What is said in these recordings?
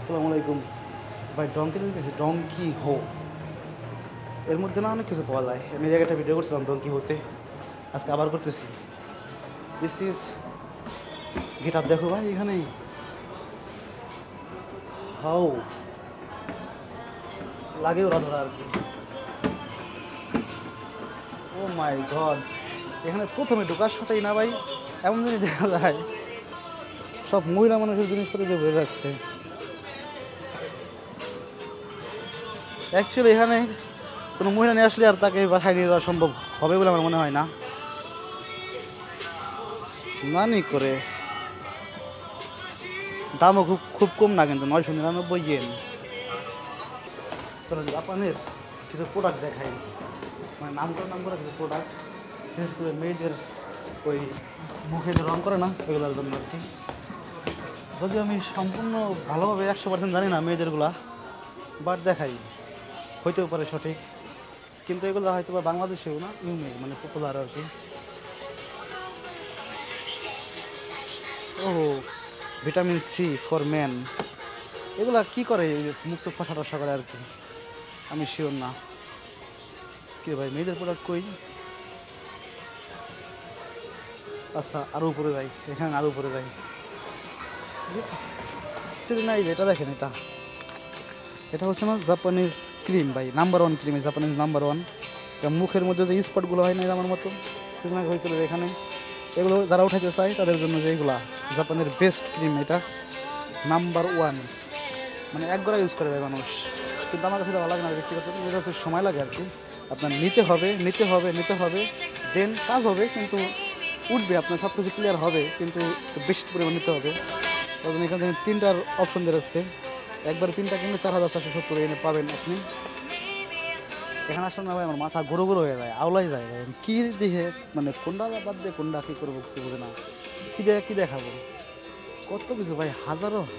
আসসালামু আলাইকুম ভাই। ডঙ্কি দিতেছি, ডঙ্কি হো। এর মধ্যে না অনেক কিছু পাওয়া যায়। আমি এর আগে একটা ভিডিও করছিলাম ডঙ্কি হতে, আজকে আবার করতেছি। দিস ইজ গেট আপ, দেখো ভাই এখানে হাও লাগে ওরা ধরা আর কি। ও মাই গড, এখানে প্রথমে ঢোকার সাথেই না ভাই এমন জিনিস দেখা যায়, সব মহিলা মানুষের জিনিসপত্র দিয়ে ভরে রাখছে। অ্যাকচুয়ালি এখানে কোনো মহিলা নিয়ে আসলে আর তাকে বাসায় নিয়ে যাওয়া সম্ভব হবে বলে আমার মনে হয় না। মানি করে দামও খুব খুব কম না, কিন্তু 999 ইয়েন। চলো জাপানের কিছু প্রোডাক্ট দেখাই, মানে নাম করা কিছু প্রোডাক্ট, বিশেষ করে মেয়েদের ওই মুখে যে রং করে না এগুলোর জন্য আর কি। যদিও আমি সম্পূর্ণ ভালোভাবে 100% জানি না মেয়েদেরগুলা, বাট দেখাই, হইতেও পারে সঠিক, কিন্তু এগুলো হয়তো বা বাংলাদেশেও না ইউনিক, মানে পপুলার আর কি। ও ভিটামিন সি ফর ম্যান, এগুলা কি করে মুখ চোখ ফসা টসা করে আর কি, আমি শিওর না। কি ভাই মেয়েদের প্রোডাক্ট কই? আচ্ছা আরও উপরে যাই, এখানে আরও উপরে যাই। নাই এটা দেখেন, এটা হচ্ছে না জাপানিজ ক্রিম ভাই, নাম্বার 1 ক্রিম, জাপানিজ নাম্বার 1। মুখের মধ্যে যে স্পটগুলো হয় না আমার মতো, সেখানে হয়েছিল এখানে, এগুলো যারা উঠাইতে চায় তাদের জন্য যে এগুলা জাপানের বেস্ট ক্রিম, এটা নাম্বার 1, মানে একবার ইউজ করে ভাই মানুষ। কিন্তু আমার কাছে ভালো লাগে না ব্যক্তিগত, এটা হচ্ছে সময় লাগে আর কি। আপনার নিতে হবে, দেন কাজ হবে, কিন্তু উঠবে, আপনার সব কিছু ক্লিয়ার হবে, কিন্তু বেশি পরিমাণ নিতে হবে। তখন এখান থেকে 3টার অপশন দিয়ে রাখছে, একবার 3টা কিনলে 4470 এনে পাবেন আপনি। এখানে আসলে না ভাই আমার মাথা গুঁড়ো গুঁড়ো হয়ে যায়, আওলাই যায় ভাই, কী দেখে মানে কোনটা বাদ দিয়ে কোনটা কী করবো কিছু বুঝে না, কী দেখাবো, কত কিছু ভাই,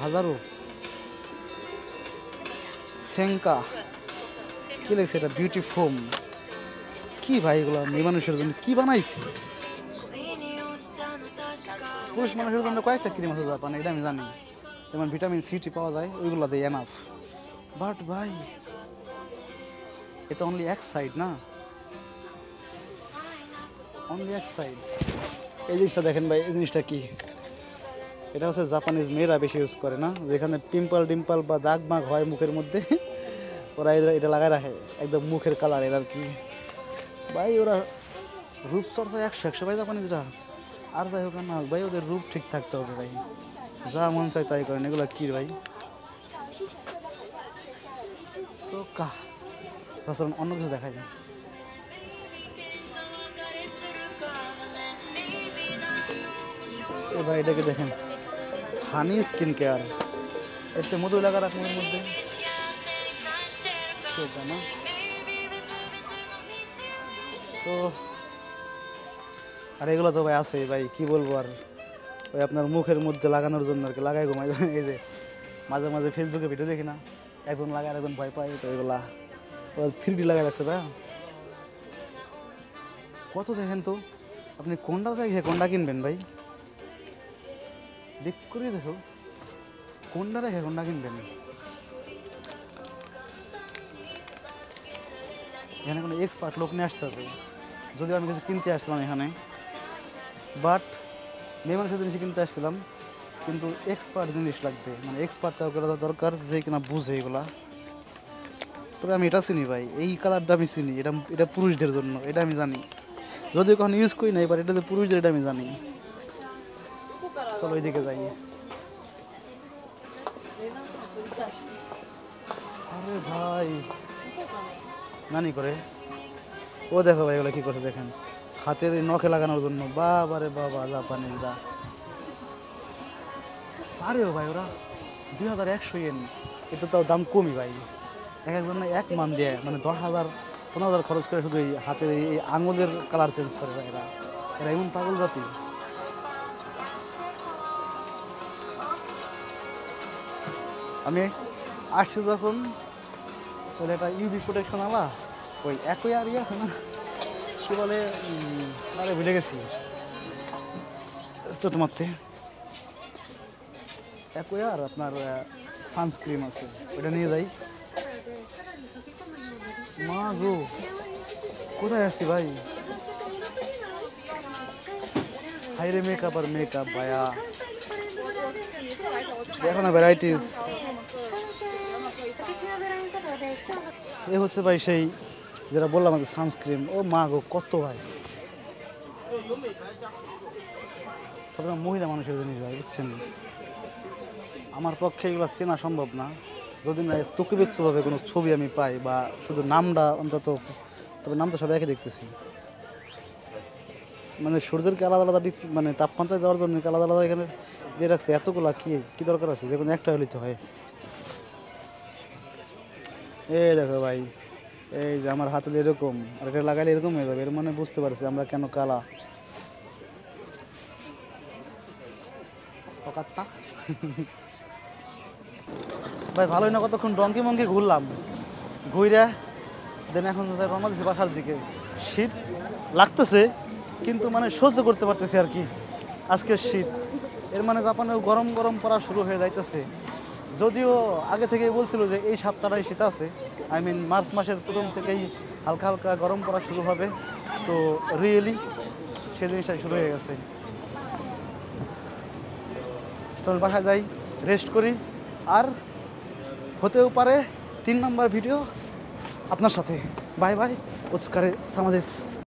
হাজারো সেঙ্কা, কী লাগছে এটা, বিউটি ফোম, কী ভাই এগুলো মেয়ে মানুষের জন্য কী বানাইছে। পুরুষ মানুষের জন্য কয়েকটা ক্রিম আছে জাপান, এটা আমি জানি, যেমন ভিটামিন সিটি পাওয়া যায়, ওইগুলো দিয়ে এনাফ। বাট ভাই এটা অনলি এক সাইড না, অনলি এক সাইড। এই জিনিসটা দেখেন ভাই, এই জিনিসটা কি, এটা হচ্ছে জাপানিজ মেয়েরা বেশি ইউজ করে না, যেখানে ডিম্পল বা দাগ মাগ হয় মুখের মধ্যে, ওরা এটা লাগায় রাখে একদম মুখের কালারের আর কি। ভাই ওরা রূপচর্চা 100 ভাই জাপানিজরা। আর যাই হোক না ভাই, ওদের রূপ ঠিক থাকতে হবে ভাই, যা মন চায় তাই করেন, এগুলো কি ভাই সোকা। তাছাড়া অন্য কিছু দেখা যায়। এ ভাই এটাকে দেখেন, হানি স্কিন কেয়ার, এতে মধু লাগা রাখুন এর মধ্যে, সেটা না তো। আর এগুলো তো ভাই আছে ভাই, কি বলবো আর, ওই আপনার মুখের মধ্যে লাগানোর জন্য আর কি, লাগাই ঘুমাই। এই যে মাঝে মাঝে ফেসবুকে ভিডিও দেখি না, একজন লাগায় একজন ভয় পায়, তো এগুলা 3D লাগাই রাখছে ভাই, কত দেখেন তো। আপনি কোনটা দেখে কোনটা কিনবেন ভাই, দেখ করে দেখো কোনটা রেখে কোনটা কিনবেন। এখানে কোনো এক্সপার্ট লোক নিয়ে আসতে হবে, যদিও আমি কিছু কিনতে আসছিলাম এখানে, বাট মেয়ে মানুষের জিনিস কিনতে আসছিলাম, কিন্তু এক্সপার্ট জিনিস লাগবে, মানে এক্সপার্ট দরকার যে কিনা বুঝে এগুলা। তবে আমি এটা চিনি ভাই, এই কালারটা আমি চিনি, এটা পুরুষদের জন্য, এটা আমি জানি, যদিও কখনো ইউজ করি না, এবার এটা যে পুরুষদের এটা আমি জানি। চলো ওইদিকে যাই। আরে ভাই নানি করে, ও দেখো ভাই এগুলো কী করছে দেখেন, হাতের এই নখে লাগানোর জন্য, বাবা রে বাবা জাপানিরা। আরে ও ভাই ওরা 2100 ইয়েন, এটা তাও দাম কমই ভাই, এক একজন 1 মান দিয়ে মানে 10,000-15,000 খরচ করে শুধু এই হাতের এই আঙুলের কালার চেঞ্জ করে ভাই, এরা এরা এমন পাগল জাতি। আমি আসছি যখন, তাহলে এটা ইউভি প্রোটেকশন আলা, ওই একই আর আছে না, কি বলে, আরে ভুলে গেছি স্টোট মারতে, একই আর আপনার সানস্ক্রিন আছে, ওটা নিয়ে যাই। মা গো, কোথায় আসছি ভাই? হাইরে মেকআপ আর মেকআপ ভাইয়া, দেখো না ভ্যারাইটিস। এ হচ্ছে ভাই সেই যেটা বললাম আমাদের সানস্ক্রিন। ও মা গো, কত ভাই, সব মহিলা মানুষের জিনিস ভাই, বুঝছেন? আমার পক্ষে এগুলো চেনা সম্ভব না, যদি না তকিবেচ্ছভাবে কোনো ছবি আমি পাই বা শুধু নামটা অন্তত, তবে নাম তো সব একই দেখতেছি। মানে সূর্যেরকে আলাদা আলাদা মানে তাপমাত্রায় যাওয়ার জন্য আলাদা আলাদা এখানে দিয়ে রাখছে, এতগুলা কি দরকার আছে? যে কোনো একটা হলেই তো হয়। এই দেখো ভাই, এই যে আমার হাতে এরকম, আর এটা লাগাইলে এরকম হয়ে যাবে, এর মানে বুঝতে পারছি আমরা কেন কালা। পকাত্তা ভাই, ভালোই না, কতক্ষণ ডঙ্কি মঙ্কি ঘুরলাম, ঘুরে দেন এখন রওনা দিচ্ছি বাসার দিকে। শীত লাগতেছে কিন্তু মানে সহ্য করতে পারতেছি আর কি আজকের শীত। এর মানে জাপানেও গরম গরম পড়া শুরু হয়ে যাইতেছে, যদিও আগে থেকেই বলছিল যে এই সপ্তাহটাই শীত আছে, আই মিন মার্চ মাসের প্রথম থেকেই হালকা হালকা গরম পড়া শুরু হবে। তো রিয়েলি সে জিনিসটাই শুরু হয়ে গেছে। চল বাসায় যাই, রেস্ট করি, আর হতেও পারে 3 নম্বর ভিডিও আপনার সাথে। বাই বাই, ওস্কারে সামাদেশ।